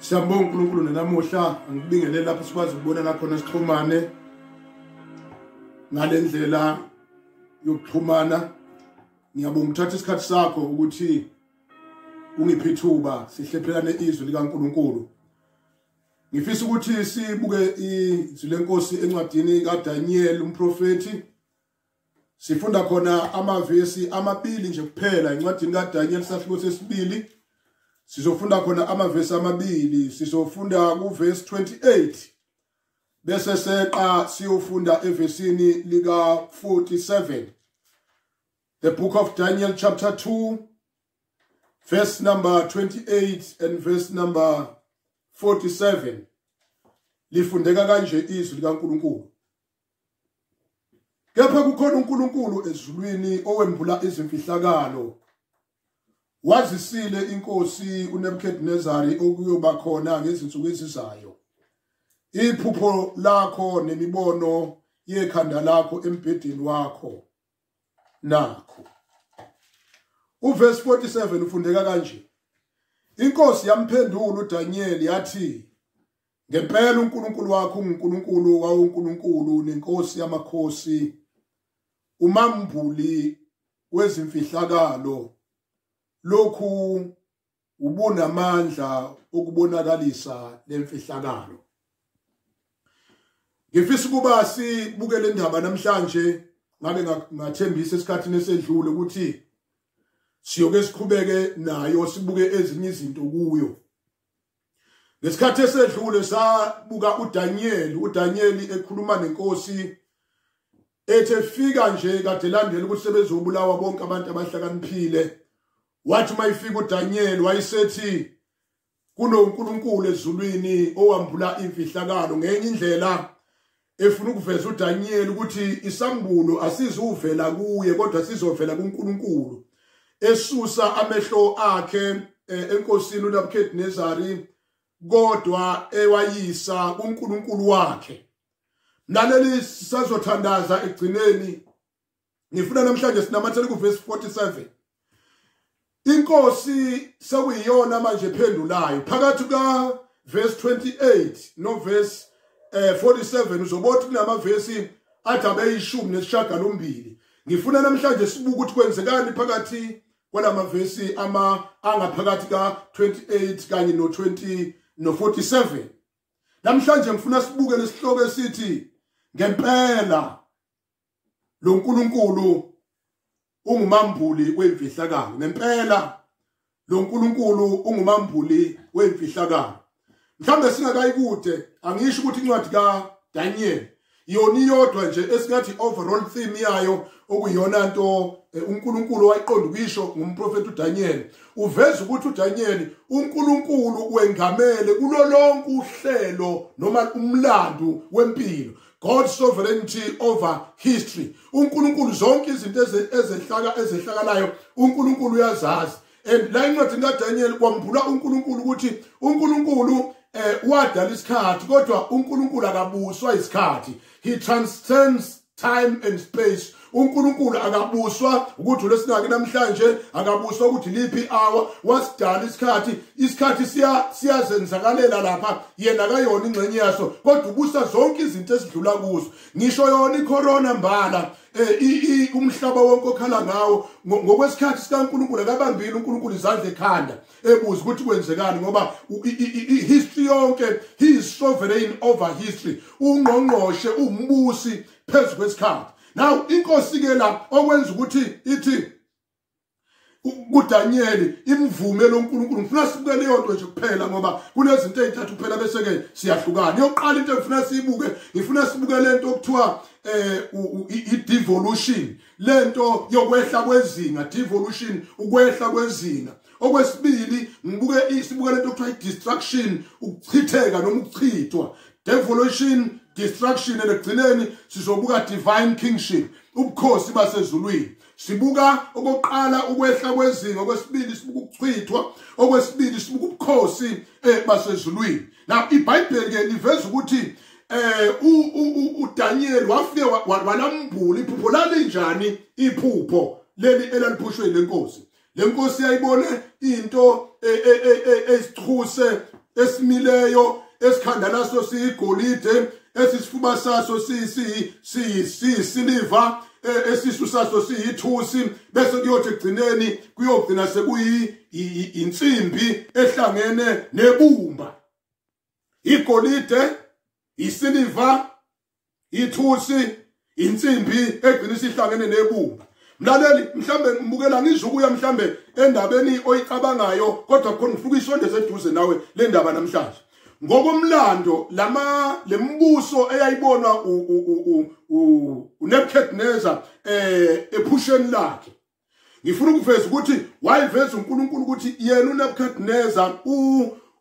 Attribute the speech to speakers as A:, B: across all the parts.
A: Siyabonga uNkulunkulu namuhla ngibingelele lapho sikwazi ukubona la khona sixhumane ngalendlela yokuxhumana. Ngiyabonga ukuthatha isikhathi sakho ukuthi ungiphe ithuba sihlephelane izwi likaNkulunkulu. Ngifisa ukuthi sibuke izwi lenkosi encwadini kaDaniel umprofeti. Sifunda khona amavesi amabili nje kuphela encwadini kaDaniel sahluko sesibili. Sizofunda khona amavesi amabili, sizofunda kuverse 28 bese seqa siyofunda evesini lika 47. The book of Daniel chapter 2 verse number 28 and verse number 47. Lifundeka kanje izwi likaNkulunkulu. Kepha kukhona uNkulunkulu ezulwini owembula izimfihlakalo. Wazisile inkosi uNebukadnezari okuyoba khona ngezinsuku ezizayo. Iphupho lakho nemibono yekhanda lakho embhedeni wakho nakho. Uverse 47 ufundeka kanje. Inkosi yamphendula uDaniel yathi, ngempela uNkulunkulu wakho unguNkulunkulu wawonkulunkulu nenkosi yamakhosi, umambuli wezimfihlakalo. Lokhu ubunamandla ukubonakalisa lemfihlakalo. Ngifisa ukuba sibuke le ndaba namhlanje ngabe ngathembisa esikhathini esedlule ukuthi siyoke siqhubeke nayo sibuke ezinye izinto kuyo. Ngesikhathi esedlule sabuka uDaniel ekhuluma nenkosi ethe fika nje kade landela ukuthi sebezobulawa bonke abantu abahlakaniphile. Wathi mayifika uDaniel wayisethi kunoNkulunkulu ezulwini owambula imfihlakalo. Ngenye indlela efuna ukuveza uDaniel ukuthi isambulo asizuvela kuye kodwa sizovela kuNkulunkulu. Esusa amehlo akhe enkosini uNebukadnezari kodwa ewayisa kuNkulunkulu wakhe. Naleli sisazothandaza egcineni. Ngifuna namhlanje sinamathele kuverse 47. Inkosi sekuyiyona manje ephendulayo. Phakathi ka verse 28 no verse 47 uzobona kunamavesi athabe ishumi nesishiyagalombili. Ngifuna namhlanje sibuke ukuthi kwenzekani phakathi kwalamavesi angaphakathi ka 28 kanye no 20 no 47. Namhlanje ngifuna sibuke lesihloko esithi ngempela lo uNkulunkulu ungumambuli wemfihlakalo. Ngempela lo uNkulunkulu ungumambuli wemfihlakalo. Mhlambe singakayikude angisho ukuthi incwadi kaDaniel yona iyodwa nje esingathi overall theme yayo okuyona into uNkulunkulu wayiqonda ukisho ngumprofeti uDaniel. Uveza ukuthi uDaniel uNkulunkulu wengamele kulo lonke uhlelo noma umlando wempilo. God's sovereignty over history. uNkulunkulu zonke izinto ezehlakalayo uNkulunkulu uyazazi. And la incwadi kaDaniel kwambula uNkulunkulu ukuthi uNkulunkulu wadala isikhathi kodwa uNkulunkulu akabuswa isikhathi. He transcends time and space. uNkulunkulu akabuswa ukuthi lesinaki namhlanje, akabuswa ukuthi liphi hour, wasidala isikhathi siyazenzakalela lapha yena kayona ingxenye yaso kodwa ubusa zonke izinto esidlula kuzo. Ngisho yona icorona mbala umhlaba wonke okhala ngawo ngokwesikhathi sikaNkulunkulu akabambile uNkulunkulu izandla ekhanda ebuza ukuthi kwenzekani ngoba history yonke he is sovereign over history. Ungqongqoshe umbusi phezu kwesikhathi. Now inkosi ke la okwenza ukuthi ithi kuDaniel imvume loNkulunkulu. Ngifuna sibuke leyo nto nje kuphela ngoba kunezinto ezithathu kuphela bese ke siyahlukana. Yokuqala into engifuna siyibuke, ngifuna sibuke lento okuthiwa i-devolution, lento yokwehla kwezinga, devolution, ukwehla kwezinga. Okwesibili sibuke lento okuthiwa i-destruction, ukuchitheka noma ukuchithwa. Devolution, destruction, and ekugcineni sizobuka divine kingship, ubukhosi basezulwini. Sibuka okokuqala ukwehla kwezinga, okwesibili sibuka ukuchithwa, okwesibili sibuka ubukhosi basezulwini. Now iBhayibheli ke liveza ukuthi uDaniel wafike walambula iphupho lalinjani iphupho leli elaliphushwe lenkosi. lenkosi yayibone into esithuse esimileyo esikhanda laso siyigolide esisifuba saso siyisiliva esisu saso siyithusi bese kuyothi egcineni kuyogcina sekuyi insimbi ehlangene nebumba igolide isiliva ithusi insimbi egcina sihlangene nebumba mlaleli mhlambe ngibukela ngizukuya mhlambe endabeni oyicabangayo kodwa khona ngifuna isondeze eduze nawe le ndaba namhlanje ngokomlando lembuso eyayibonwa uNebukadnezar ephusheni lakhe ngifuna ukuveza ukuthi wayiveza uNkulunkulu ukuthi yena uNebukadnezar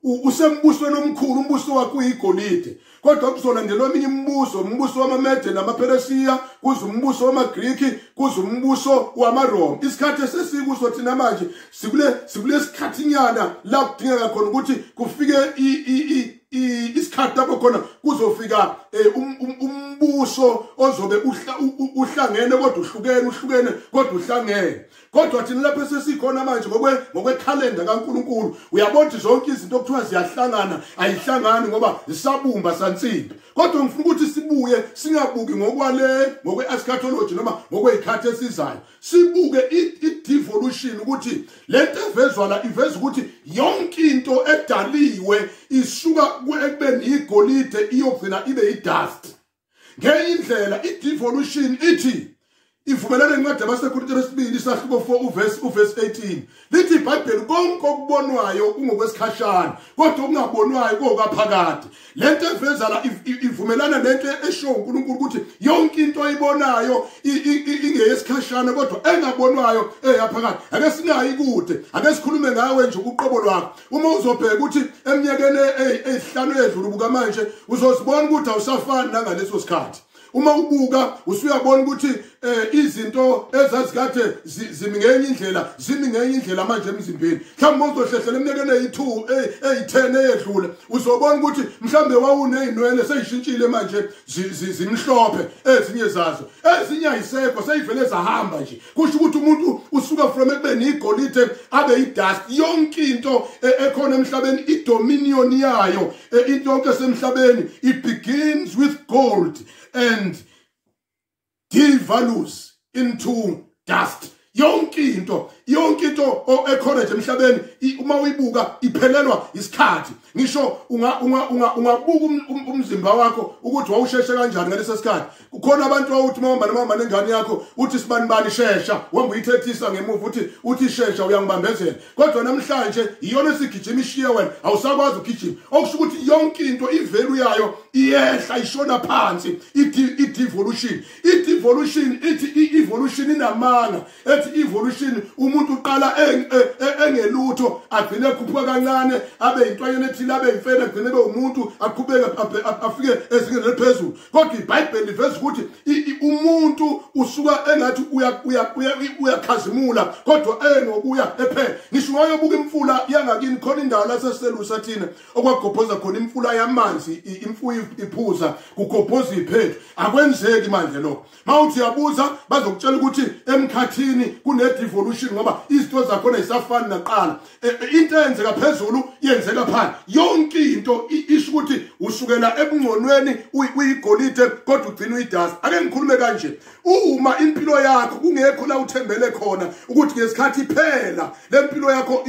A: usembusweni omkhulu umbuso wakhe uyigolide kodwa kuzolandelwa eminye umbuso wamaMede namaPeresiya kuze umbuso wamaGriki kuze umbuso wamaRoma isikhathi esesikuso thina manje sikule sikhathinyana la kudingeka khona ukuthi kufike isikhathi lapho khona kuzofika umbuso ozobe uhlangene kodwa uhlukene kodwa uhlangene kodwa thina lapho sesikhona manje ngokwekhalenda kaNkulunkulu uyabona zonke izinto okuthiwa ziyahlangana ayihlangani ngoba zisabumba sansimbi kodwa ngifuna ukuthi sibuye singabuki ngokwe-eschatology noma ngokweyikhathi esizayo sibuke i-devolution ukuthi lento evezwa la iveza ukuthi yonke into edaliwe isuka ekubeni igolide iyogcina ibe idust ngenye indlela i-devolution ithi ivumelana nencwadi yabaseKorinte lesibili isahluko 4 uverse 18 lithi iBhayibheli konke okubonwayo kungokwesikhashana kodwa okungabonwayo kokaphakade lento eveza la ivumelana nento esho uNkulunkulu ukuthi yonke into oyibonayo ingeyesikhashana kodwa engabonwayo eyaphakade ake singayi kude ake sikhulume ngawe nje uqobo lwakho uma uzobheka ukuthi eminyakeni ezihlanu edlule buka manje uzosibona ukuthi awusafani nangaleso sikhathi uma ubuka usuyabona ukuthi izinto ezazikade zimi ngenye indlela manje emzimbeni mhlawumbe uzohlehlela eminyakeni eyi-10 eyedlule uzobona ukuthi mhlawumbe wawuney'nwele seyishintshile manje zimhlophe ezinye zazo ezinye ayisekho seyivele zahamba nje kusho ukuthi umuntu usuka from ekubeni igolide abe idust yonke into ekhona emhlabeni idominion yayo into yonke esemhlabeni it begins with gold and devalues into dust yonke into ekhona nje emhlabeni uma uyibuka iphelelwa isikhathi ngisho ungabuka umzimba wakho ukuthi wawusheshe kanjani ngaleso sikhathi kukhona abantu awuthi mawuhamba nengane yakho uthi sibanibani shesha wamba uyithethisa ngemuva uthi shesha uyangibambezela kodwa namhlanje iyona esigijima ishiya wena awusakwazi ukugijima okusho ukuthi yonke into ivalue yayo iyehla ishona phansi i-devolution ithi evolution inamanga ethi evolution umuntu uqala engelutho agcine ekhuphuka kancane abe intwanyana ethile abe imfene agcine ebe umuntu aqhubeke afike ezingeni eliphezulu kodwa iBhayibheli liveza ukuthi umuntu usuka engathi uyakhazimula kodwa ngokuya ephela ngisho wayobuka imfula yangakini khona indawo la seselusa thina okwagobhoza khona imfula yamanzi imfuyo iphuza kugobhoza iphethu akwenzeki manje lokho mawuthi yabuza bazokutshela ukuthi emkhathini kune-devolution ngoba izinto zakhona isafani naqala into eyenzeka phezulu yenzeka phansi yonke into isho ukuthi usukela ebungconweni uyigolide kodwa ugcina uyidust ake ngikhulume kanje uma impilo yakho kungekho la uthembele khona ukuthi ngesikhathi iphela lempilo yakho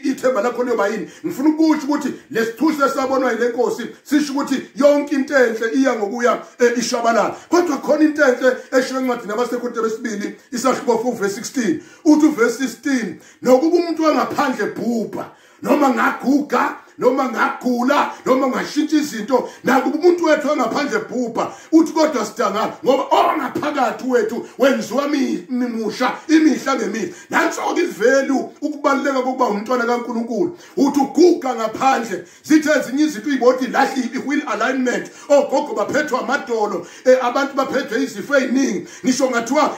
A: ithemba lakho liyoba yini ngifuna ukusho ukuthi lesithusi esabonwa yile nkosi sisho ukuthi yonke into enhle iya ngokuya ishabalala kodwa khona into enhle eshiwe encwadini yabaseKorinte lesibili isahluko 4 verse 16 uthi verse 16 nokuba umuntu angaphandle bhubha noma ngaguga noma ngagula noma ngashintsha izinto nakuba umuntu wethu angaphandle bhubha uthi kodwa sidangala ngoba ongaphakathi wethu wenziwa mimusha imihla ngemihla nanso ivalue ukubaluleka kokuba umntwana kaNkulunkulu uthi uguga ngaphandle zithi ezinye izinto uyibona lahli i-wheel alignment ogogo baphethwa amadolo abantu baphethwe izifo eziningi ngisho ngathiwa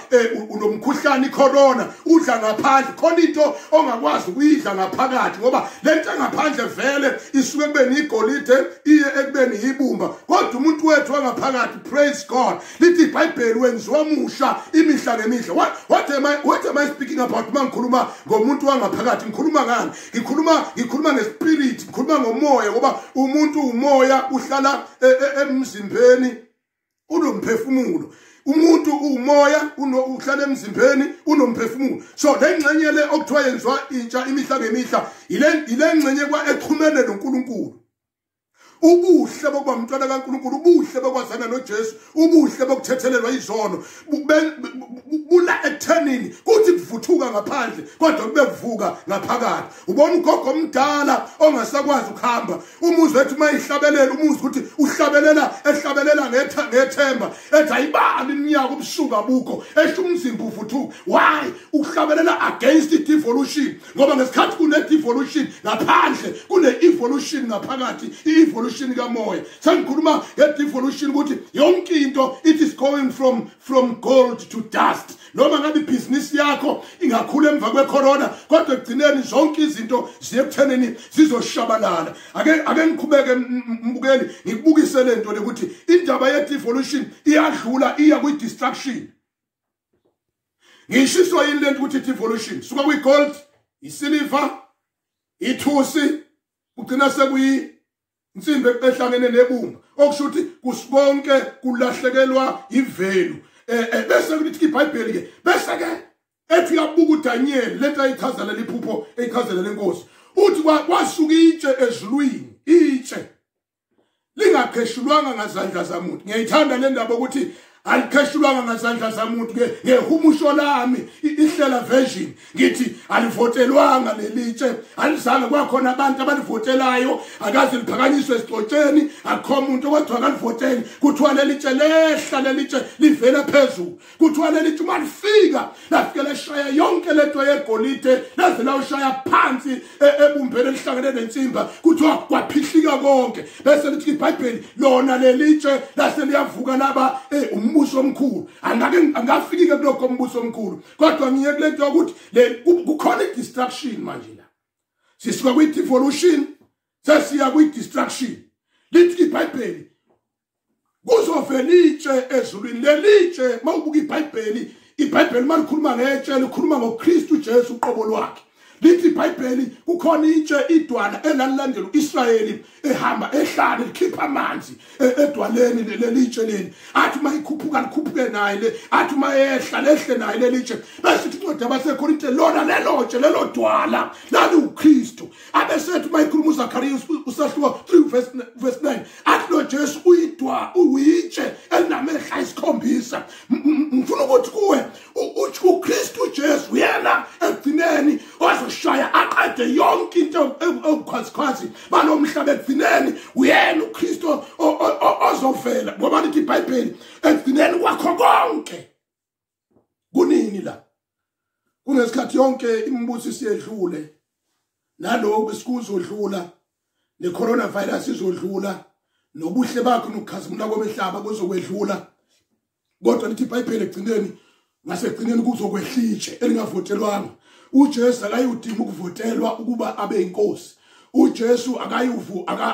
A: unomkhuhlane icorona udla ngaphandle khona into ongakwazi ukuyidla ngaphakathi ngoba lento ngaphandle vele ivele isuke ekubeni igolide iye ekubeni ibumba kodwa umuntu wethu wangaphakathi praise God lithi iBhayibheli wenziwa musha imihla ngemihla what am I speaking about mangikhuluma ngomuntu wangaphakathi ngikhuluma ngani ngikhuluma ngespirit ngikhuluma ngomoya ngoba umuntu umoya uhlala emzimbeni unomphefumulo umuntu umoya uhlala emzimbeni unomphefumulo so lengxenye le okuthiwa yenziwa intsha imihla ngemihla ile ngxenye kwa exhumene noNkulunkulu ubuhle bokuba umntwana kaNkulunkulu ubuhle bokwazana noJesu ubuhle bokuthethelelwa izono bula ethanini kuthi kuvuthuka ngaphandle kodwa kube kuvuka ngaphakathi ubona ugogo omdala ongasakwazi ukuhamba umuzi wethu mayihlabelela umuzi ukuthi ehlabelela ngethemba ethi ayibani iminyaka ubusuka bukho esho umzimba uvuthuka why ukuhlabelela against devolution ngoba ngesikhathi kune devolution ngaphandle kune evolution ngaphakathi evolution kamoya sangikhuluma ngedevolution ukuthi yonke into it is going from gold to dust noma ngabe business yakho ingakhula emva kwecorona kodwa egcineni zonke izinto ziyekuthenini zizoshabalala ake ngikhubeke mbukeli ngikubukise lento lekuthi indaba yedevolution iyadlula iya kwi-destruction ngishiso yini lento ukuthi devolution suka kwi-gold isilver ithusi ugcina sekuyi insimbi ehlangene nebumba okusho ukuthi kusibonke kulahlekelwa ivelu bese kuthi iBhayibheli ke bese ke ethi yabuka uDaniel lento ayichazela liphupho eyichazela lenkosi uthi kwasuka itshe ezulwini itshe lingakheshulwanga ngazandla zamuntu ngiyayithanda le ndaba ukuthi alikheshulwanga ngazandla zamuntu ngehumusho lami ihlela version ngithi alivotelwanga lelitshe alizange kwakhona abantu abalivotelayo akaze liphakanyiswe esixotsheni akho umuntu kodwa akalivoteli kuthiwa lelitshe lehla lelitshe livela phezulu kuthiwa lelitshe malifika lafike leshaya yonke lento yegolide laze lawushaya phansi ebumbeni elihlangene nensimba kuthiwa kwaphihlika konke bese lithi iBhayibheli lona lelitshe lase liyavuka laba umbuso omkhulu angafiki ke kulokho umbuso omkhulu kodwa ngiye kulento yokuthi kukhona i-destruction manje la sisuka kwi-devolution sesiya kwi-destruction lithi iBhayibheli kuzovela itshe ezulwini lelitshe mawubuka iBhayibheli malikhuluma ngetshe likhuluma ngoKristu Jesu uqobo lwakhe lithi iBhayibheli kukhona itshe idwala elalilandela uIsrayeli ehamba ehlala likhipha amanzi edwaleni lelitshe leli athi mayikhuphuka likhuphuke naye le athi mayehla lehle naye lelitshe bese incwadi yabaseKorinte lona lelotshe lelo dwala lali uKristu abesethi mayikhuluma uZakhariya usahluka 3 verse 9 athi lo Jesu uyitshe elinamehla ayisikhombisa ngifuna ukuthi kuwe uKristu Jesu yena egcineni ozoshaya aqede yonke into ebukhwazikhwazi balomhlaba egcineni uyena uKristu ozovela ngoba lithi iBhayibheli egcineni kwakho konke kunini la kunesikhathi yonke imibuso siyedlule naloko sikuzodlula necoronavirus izodlula nobuhle bakho nokukhazimula kwemihlaba kuzokwedlula kodwa lithi iBhayibheli egcineni ngasekugcineni kuzokwehlishe elingavotelwanga uJesu akayudinga ukuvotelwa ukuba abe inkosi uJesu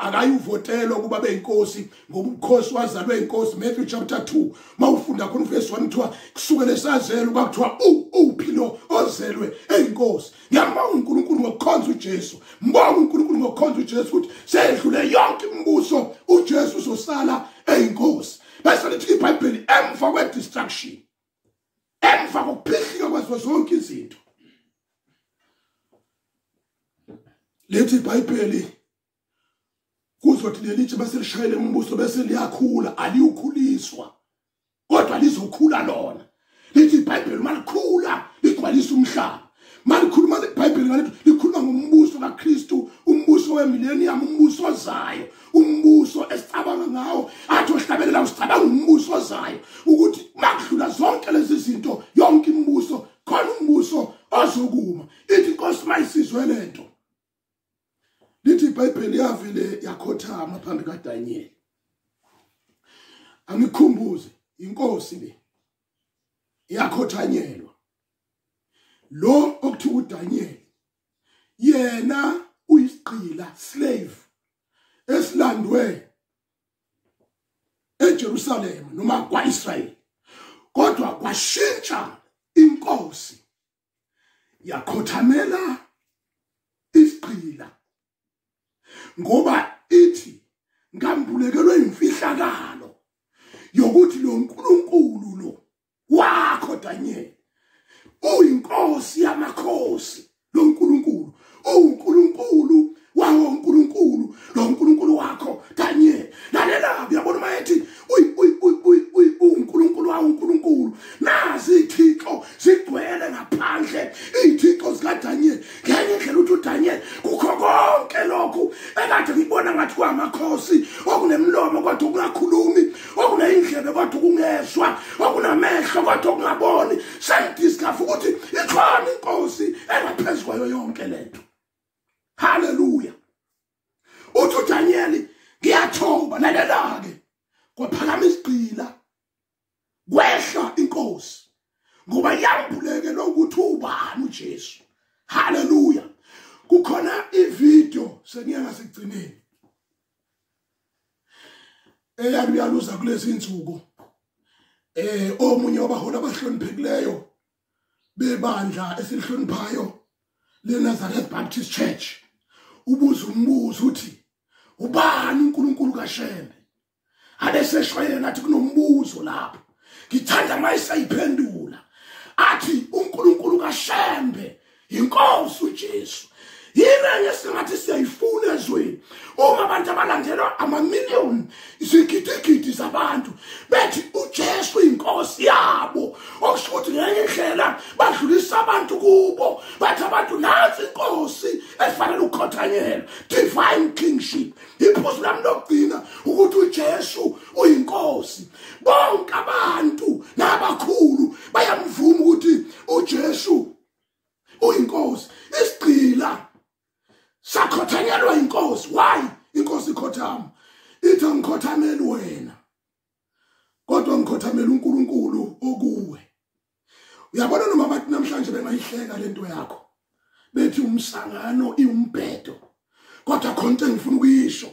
A: akayuvotelwa ukuba abe inkosi ngoba ubukhosi wazalwe inkosi Matthew chapter 2 mawufunda khona verse 1 kuthiwa kusuke lesazelo kwakuthiwa uphilo ozelwe eyinkosi ngiyambonga uNkulunkulu ngokukhonza uJesu mbonga uNkulunkulu ngokukhonza uJesu ukuthi sedlule yonke imibuso uJesu uzosala eyinkosi bese lithi iBhayibheli emva kwe-destruction emva kokuphihlika kwazo zonke izinto lethi iBhayibheli kuzothi lelitshe bese lishayele umbuso bese liyakhula aliyukhuliswa kodwa lizokhula lona lithi iBhayibheli malikhula ligcwalisa umhlaba malikhuluma iBhayibheli ngalithi likhuluma ngombuso kaKristu umbuso wemillennium umbuso ozayo umbuso esicabanga ngawo athi ohlabelela usicabanga umbuso ozayo ukuthi makudlula zonke lezi zinto yonke imibuso khona umbuso ozokuma ithi inkosi mayisizwe lento lithi iBhayibheli yavele yakhothama phambi kaDaniel angikhumbuze inkosi le yakhothanyelwa lo okuthiwa uDaniel yena isigqila slave esilandwe eJerusalem noma kwaIsrael kodwa kwashintsha inkosi yakhothamela isigqila ngoba ithi ngambulekelwe imfihlakalo yokuthi lo nkulunkulu lo wakho Daniel uyinkosi yamakhosi lo nkulunkulu unkulunkulu wawo unkulunkulu lo nkulunkulu wakho Daniel lalela uyabona mayethi unkulunkulu wawo unkulunkulu nazi ithixo sigcwele ngaphandle ithixo sika Daniel ngenye indlela uthi uDaniel kukho konke lokhu ekade ngibona ngathi kwamakhosi okunemlomo kodwa kungakhulumi okuneyindlebe kodwa kungezwa okunamehlo kodwa kungaboni sengidiscover ukuthi ikhona inkosi engaphezulu kwayo yonke lento. Hallelujah. Uthi uDaniel ngiyathoba lalela ke kwaphakama isigqila kwehla inkosi ngoba yambuleke lokuthi ubani uJesu. Hallelujah. Kukhona ivideo seniyanga sigcineni eyaluza kulezi insuku omunye wabaholi abahloniphekileyo bebandla esilihloniphayo leNazareth Baptist Church ubuza umbuzo uthi ubani uNkulunkulu kaShembe abeseshwayena athi kunombuzo lapho ngithanda mayisayiphendula athi uNkulunkulu kaShembe inkosi uJesu yini esingathi siyayifuna ezweni uma abantu abalandelwa amamiliyoni izigidigidi zabantu bethi uJesu inkosi yabo okusho ukuthi ngenye indlela badlulisa abantu kubo bathi abantu nansi inkosi efanele ukukhothanyelwa divine kingship. Iphuzu lami lokugcina ukuthi uJesu uyinkosi bonke abantu nabakhulu bayamvuma ukuthi uJesu uyinkosi. Isigqila sakhothanyelwa inkosi. Why inkosi ikhothama? Ithi angikhothameli wena kodwa ngikhothamela uNkulunkulu okuwe. Uyabona noma abantu namhlanje bengayihleka lento yakho bethi umsangano iumbhedo kodwa khonke ngifuna ukuyisho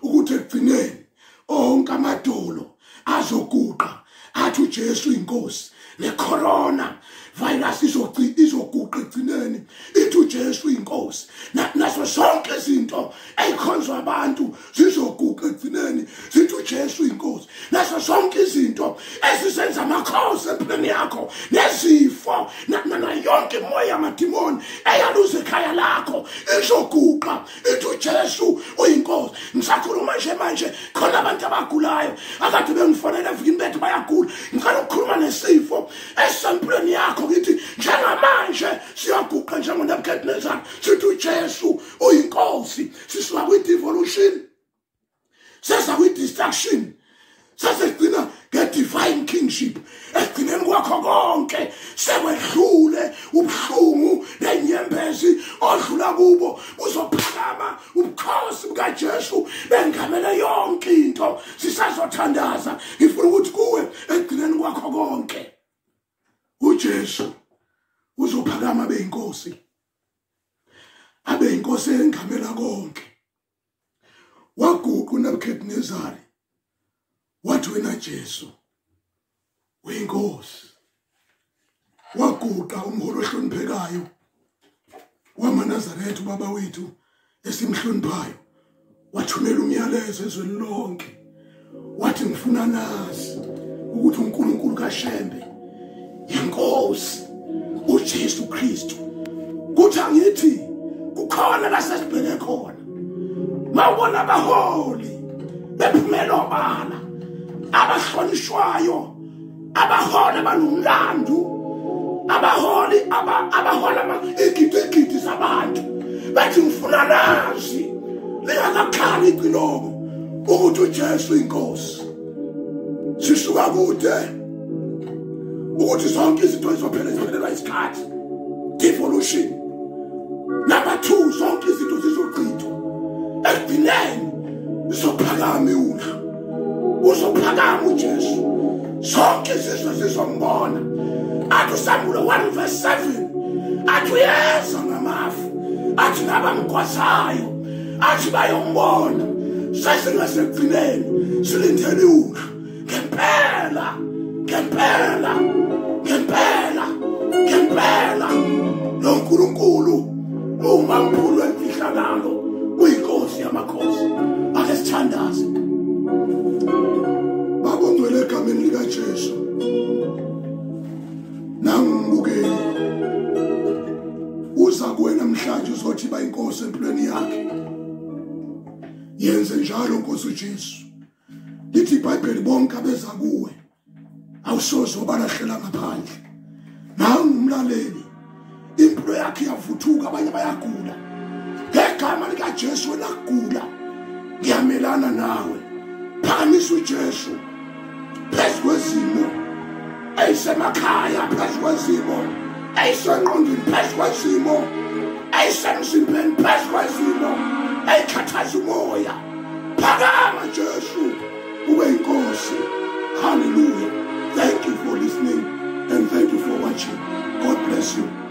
A: ukuthi ekugcineni onke amadolo azoguqa athi uJesu inkosi necorona virus izoguqa ekugcineni ithi uJesu inkosi naso sonke izinto ezikhonzwa abantu zizoguqa ekugcineni zithi uJesu inkosi naso sonke izinto ezisenza amakhosi empilweni yakho nezifo na yonke imoya yamadimoni eyaluza ekhaya lakho izoguqa ithi uJesu uyinkosi. Ngisakhuluma nje manje khona abantu abagulayo akade bengifonela evikini bethu bayagula ngicela ukukhuluma nesifo esempilweni yakho ngithi njengamanje siyaguqa njengoNebukadnezar sithi uJesu uyinkosi. Sisuka kwi-devolution sesa kwi-destruction sasigcina nge-divine kingship. Ekugcineni kwakho konke sekwedlule ubuhlungu nenyembezi odlula kubo uzophakama ubukhosi bukaJesu bengamele yonke into sisazothandaza. Ngifuna ukuthi kuwe ekugcineni kwakho konke uJesu uzophakama abe inkosi, abe inkosi engamela konke. Waguqa uNebukadnezar wathi wena Jesu uyinkosi. Waguqa umholi ohloniphekayo wamaNazaretha ubaba wethu esimhloniphayo wathumela umyalezo ezweni lonke wathi ngifuna nazi ukuthi uNkulunkulu kaShembe inkosi uJesu Kristu. Kuthi angithi kukhona la sesibheke khona mawubona abaholi bephumela obala abahlonishwayo abaholi abanomlando abaholi igidigidi zabantu bathi ngifuna nazi lingakakhali icilongo ukuthi uJesu inkosi. Sisuka kude ukuthi zonke izinto ezizophela ziphelelwa isikhathi. Devolution. Number 2, zonke izinto zizochithwa. Ekugcineni uzophakama iwula uzophakama uJesu zonke izizwe zizombona. Athi uSamuel 1:7 athi uyeza ngamafu athi nabangikwasayo athi bayombona sasingasekugcineni silindele uhlu ngempela ngempela ngempela ngempela lo nkulunkulu uma mkhulu wemfihlakalo uyinkosi yamakhosi ake sithandaze babongcwele egameni likaJesu nangibukeli uza kuwe namhlanje uzothi bayinkosi empilweni yakhe yenze njalo Nkosi uJesu lithi iBhayibheli bonke abeza kuwe awusoze ubalahlela ngaphandle nangumlaleli impilo yakhe yavuthuka abanye bayagula ngegama likaJesu wena kugula ngiyamelana nawe phamisa uJesu phezu kwezimo ayisemakhaya phezu kwezimo ayisengqondweni phezu kwezimo ayisemzimbeni phezu kwezimo ayikhathaza umoya phakama Jesu ube inkosi. Hallelujah. Thank you for listening and thank you for watching. God bless you.